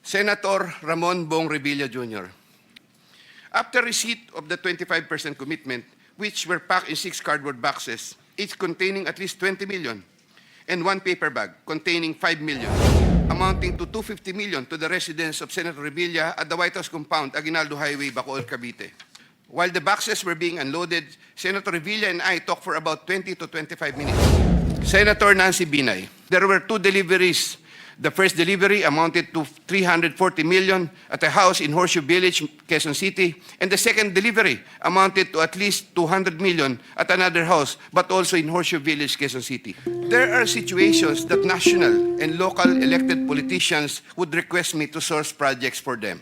Senator Ramon Bong Revilla Jr. After receipt of the 25% commitment, which were packed in 6 cardboard boxes, each containing at least 20 million, and 1 paper bag containing 5 million, amounting to 250 million to the residence of Senator Revilla at the White House compound, Aguinaldo Highway, Bacoor, Cavite. While the boxes were being unloaded, Senator Revilla and I talked for about 20 to 25 minutes. Senator Nancy Binay, there were 2 deliveries. The first delivery amounted to 340 million at a house in Horseshoe Village, Quezon City, and the second delivery amounted to at least 200 million at another house, but also in Horseshoe Village, Quezon City. There are situations that national and local elected politicians would request me to source projects for them.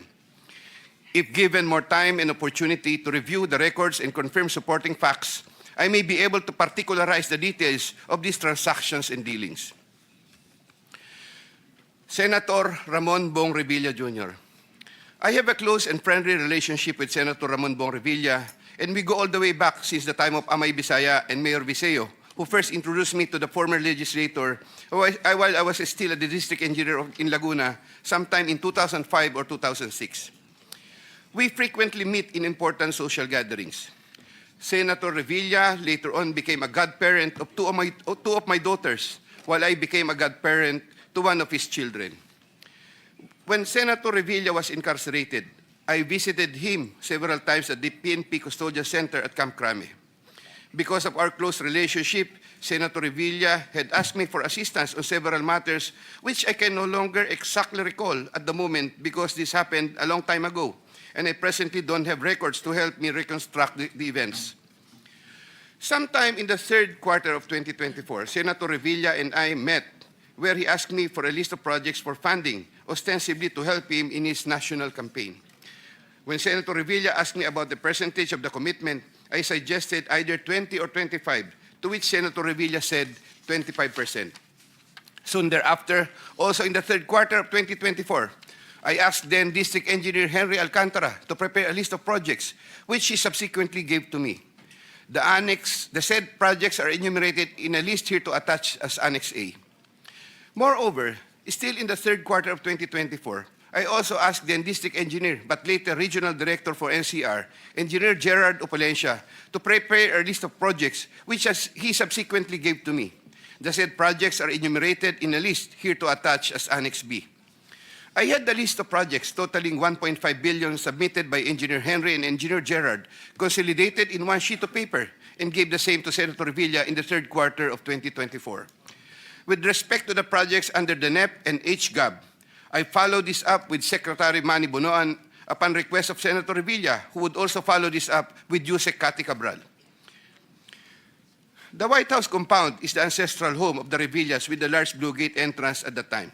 If given more time and opportunity to review the records and confirm supporting facts, I may be able to particularize the details of these transactions and dealings. Senator Ramon Bong Revilla Jr. I have a close and friendly relationship with Senator Ramon Bong Revilla, and we go all the way back since the time of Amay Bisaya and Mayor Viseo, who first introduced me to the former legislator while I was still a district engineer in Laguna sometime in 2005 or 2006. We frequently meet in important social gatherings. Senator Revilla later on became a godparent of two of my daughters, while I became a godparent to one of his children. When Senator Revilla was incarcerated, I visited him several times at the PNP Custodial Center at Camp Crame. Because of our close relationship, Senator Revilla had asked me for assistance on several matters which I can no longer exactly recall at the moment because this happened a long time ago, and I presently don't have records to help me reconstruct the events. Sometime in the third quarter of 2024, Senator Revilla and I met where he asked me for a list of projects for funding, ostensibly to help him in his national campaign. When Senator Revilla asked me about the percentage of the commitment, I suggested either 20 or 25, to which Senator Revilla said 25%. Soon thereafter, also in the third quarter of 2024, I asked then District Engineer Henry Alcantara to prepare a list of projects, which he subsequently gave to me. The said projects are enumerated in a list here to attach as Annex A. Moreover, still in the third quarter of 2024, I also asked then District Engineer, but later Regional Director for NCR, Engineer Gerard Opolencia, to prepare a list of projects, which he subsequently gave to me. The said projects are enumerated in a list here to attach as Annex B. I had the list of projects totaling 1.5 billion submitted by Engineer Henry and Engineer Gerard, consolidated in one sheet of paper, and gave the same to Senator Revilla in the third quarter of 2024. With respect to the projects under the NEP and HGAB, I followed this up with Secretary Manny Bonoan upon request of Senator Revilla, who would also follow this up with Yusek Cathy Cabral. The White House compound is the ancestral home of the Revillas with the large Blue Gate entrance at the time.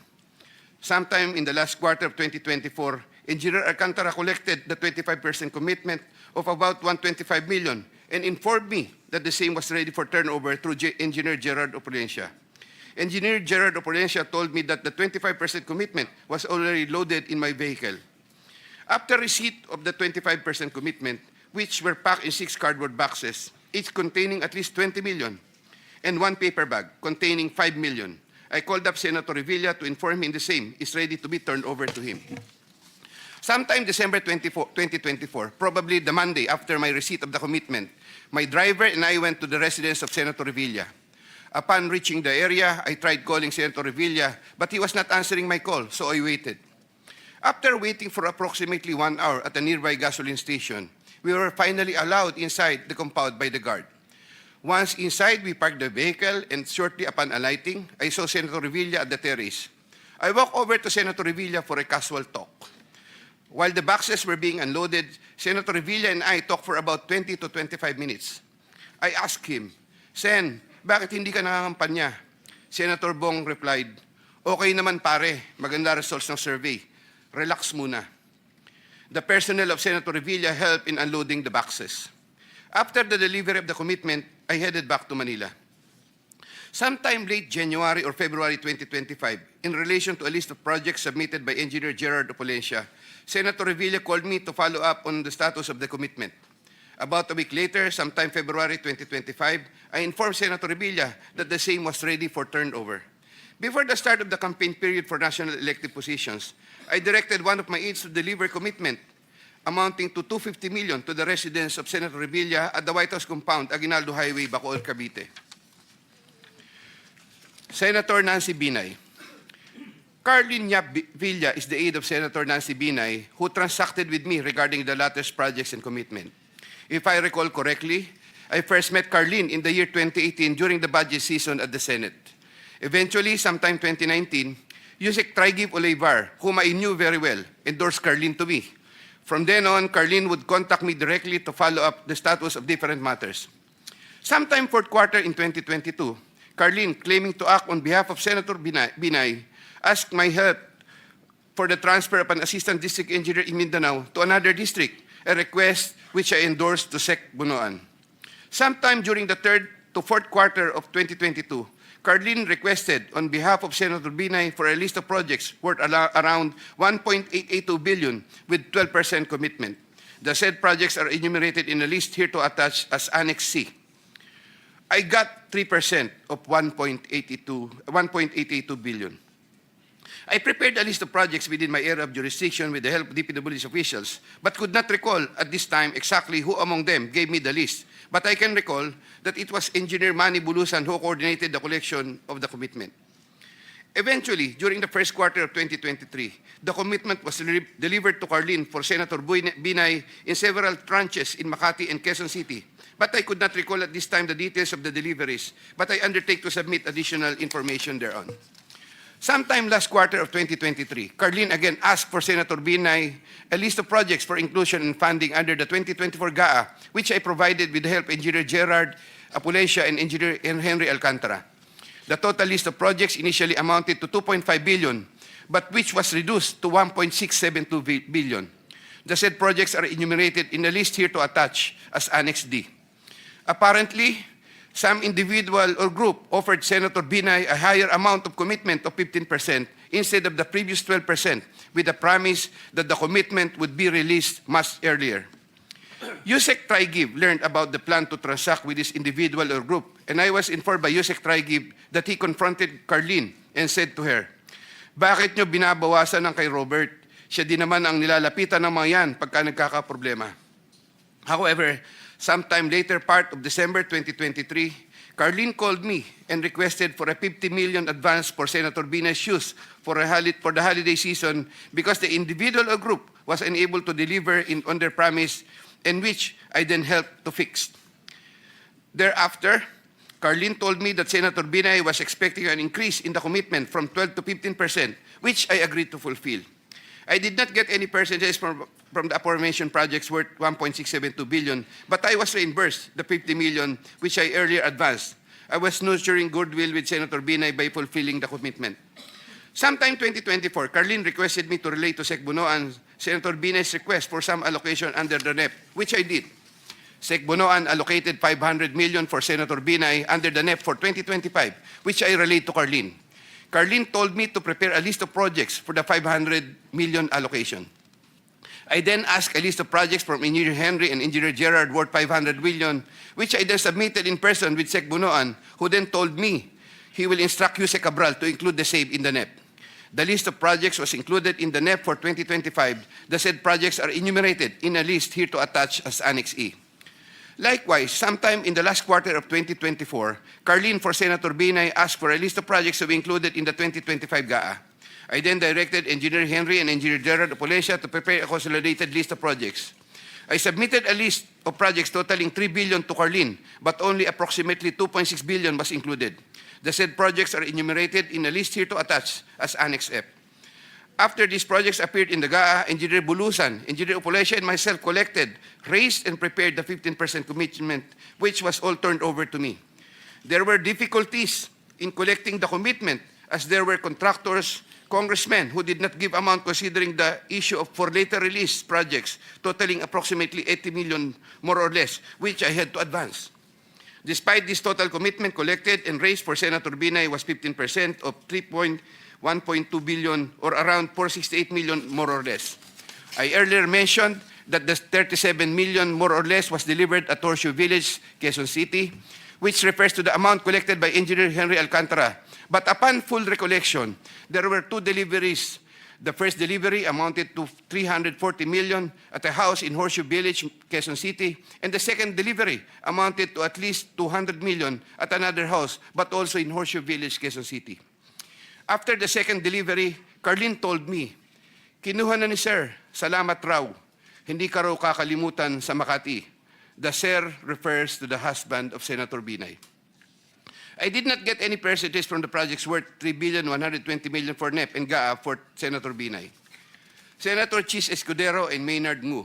Sometime in the last quarter of 2024, Engineer Alcantara collected the 25% commitment of about 125 million and informed me that the same was ready for turnover through Engineer Gerard Opolencia. Engineer Gerard Opolencia told me that the 25% commitment was already loaded in my vehicle. After receipt of the 25% commitment, which were packed in 6 cardboard boxes, each containing at least 20 million, and 1 paper bag containing 5 million, I called up Senator Revilla to inform him the same is ready to be turned over to him. Sometime December 2024, probably the Monday after my receipt of the commitment, my driver and I went to the residence of Senator Revilla. Upon reaching the area, I tried calling Senator Revilla, but he was not answering my call, so I waited. After waiting for approximately 1 hour at a nearby gasoline station, we were finally allowed inside the compound by the guard. Once inside, we parked the vehicle, and shortly upon alighting, I saw Senator Revilla at the terrace. I walked over to Senator Revilla for a casual talk. While the boxes were being unloaded, Senator Revilla and I talked for about 20 to 25 minutes. I asked him, "Sen, bakit hindi ka nangangampanya?" Senator Bong replied, "Okay naman pare, maganda results ng survey. Relax muna." The personnel of Senator Revilla helped in unloading the boxes. After the delivery of the commitment, I headed back to Manila. Sometime late January or February 2025, in relation to a list of projects submitted by Engineer Gerard Opolencia, Senator Revilla called me to follow up on the status of the commitment. About a week later, sometime February 2025, I informed Senator Revilla that the same was ready for turnover. Before the start of the campaign period for national elective positions, I directed one of my aides to deliver commitment amounting to 250 million to the residents of Senator Revilla at the White House compound, Aguinaldo Highway, Bacoor, Cavite. Senator Nancy Binay. Carlin Yap Villa is the aide of Senator Nancy Binay who transacted with me regarding the latter's projects and commitment. If I recall correctly, I first met Carlin in the year 2018 during the budget season at the Senate. Eventually, sometime 2019, Yusek Traigib Olivar, whom I knew very well, endorsed Carlin to me. From then on, Carlin would contact me directly to follow up the status of different matters. Sometime fourth quarter in 2022, Carlin, claiming to act on behalf of Senator Binai, asked my help for the transfer of an assistant district engineer in Mindanao to another district, a request which I endorsed to Sec. Bunoan. Sometime during the third to fourth quarter of 2022, Carlin requested on behalf of Senator Binay for a list of projects worth around 1.882 billion with 12% commitment. The said projects are enumerated in a list here to attach as Annex C. I got 3% of 1.882 billion. I prepared a list of projects within my area of jurisdiction with the help of DPW's officials, but could not recall at this time exactly who among them gave me the list. But I can recall that it was Engineer Manny Bulusan who coordinated the collection of the commitment. Eventually, during the first quarter of 2023, the commitment was delivered to Carlin for Senator Binay in several tranches in Makati and Quezon City. But I could not recall at this time the details of the deliveries, but I undertake to submit additional information thereon. Sometime last quarter of 2023, Carlin again asked for Senator Binay a list of projects for inclusion and funding under the 2024 GAA, which I provided with the help of Engineer Gerard Apulescia and Engineer Henry Alcantara. The total list of projects initially amounted to 2.5 billion, but which was reduced to 1.672 billion. The said projects are enumerated in the list here to attach as Annex D. Apparently, some individual or group offered Senator Binay a higher amount of commitment of 15% instead of the previous 12%, with the promise that the commitment would be released much earlier. Yusek Traigib learned about the plan to transact with this individual or group, and I was informed by Yusek Traigib that he confronted Carlin and said to her, "Bakit nyo binabawasan ng kay Robert? Siya din naman ang nilalapitan ng mga yan pagka nagkakaproblema." However, sometime later part of December 2023, Carlin called me and requested for a 50 million advance for Senator Binay's use for the holiday season because the individual or group was unable to deliver on their promise, and which I then helped to fix. Thereafter, Carlin told me that Senator Binay was expecting an increase in the commitment from 12 to 15%, which I agreed to fulfill. I did not get any percentages from the aforementioned projects worth 1.672 billion, but I was reimbursed the 50 million which I earlier advanced. I was nurturing goodwill with Senator Binay by fulfilling the commitment. Sometime 2024, Carlin requested me to relay to Sec. Bunoan Senator Binay's request for some allocation under the NEP, which I did. Sec. Bunoan allocated 500 million for Senator Binay under the NEP for 2025, which I relayed to Carlin. Carlin told me to prepare a list of projects for the 500 million allocation. I then asked a list of projects from Engineer Henry and Engineer Gerard worth 500 million, which I then submitted in person with Sec. Bunoan, who then told me he will instruct Yusek Cabral to include the same in the NEP. The list of projects was included in the NEP for 2025. The said projects are enumerated in a list here to attach as Annex E. Likewise, sometime in the last quarter of 2024, Carlin for Senator Binay asked for a list of projects to be included in the 2025 GAA. I then directed Engineer Henry and Engineer Gerard Apulescia to prepare a consolidated list of projects. I submitted a list of projects totaling 3 billion to Carlin, but only approximately 2.6 billion was included. The said projects are enumerated in a list here to attach as Annex F. After these projects appeared in the GAA, Engineer Bulusan, Engineer Apulescia, and myself collected, raised, and prepared the 15% commitment, which was all turned over to me. There were difficulties in collecting the commitment as there were contractors, congressmen who did not give amount considering the issue of for later release projects totaling approximately 80 million more or less, which I had to advance. Despite this total commitment collected and raised for Senator Binay was 15% of 1.2 billion or around 468 million more or less. I earlier mentioned that the 37 million more or less was delivered at Horseshoe Village, Quezon City, which refers to the amount collected by Engineer Henry Alcantara. But upon full recollection, there were two deliveries. The first delivery amounted to 340 million at a house in Horseshoe Village, Quezon City, and the second delivery amounted to at least 200 million at another house, but also in Horseshoe Village, Quezon City. After the second delivery, Carlene told me, "Kinuha na ni Sir, salamat raw. Hindi ka raw kakalimutan sa Makati." The Sir refers to the husband of Senator Binay. I did not get any percentages from the projects worth 3,120 million for NEP and GAA for Senator Binay. Senator Chis Escudero and Maynard Ngu